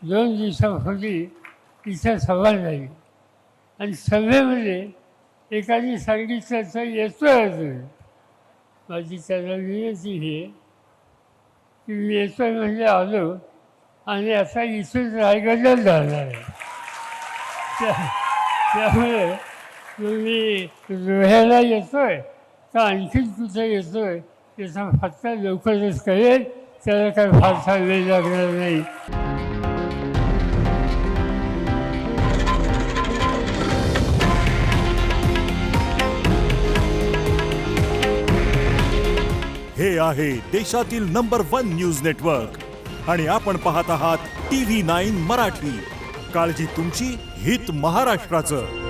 2 दिवसापूर्वी इथं सभा झाली आणि सभेमध्ये एकाने सांगितलं तर येतोय. माझी त्याला विनंती ही की मी येतोय म्हणजे आलो आणि आता इथून रायगडला जाणार आहे. त्यामुळे मी रोह्याला येतोय का आणखीन कुठे येतोय त्याचा फक्त लवकरच कळेल. त्याला काय फारसा वेळ लागणार नाही. हे आहे देशातील नंबर 1 न्यूज नेटवर्क आणि आपण पाहत आहात TV9 मराठी. काळजी तुमची, हित महाराष्ट्राचं.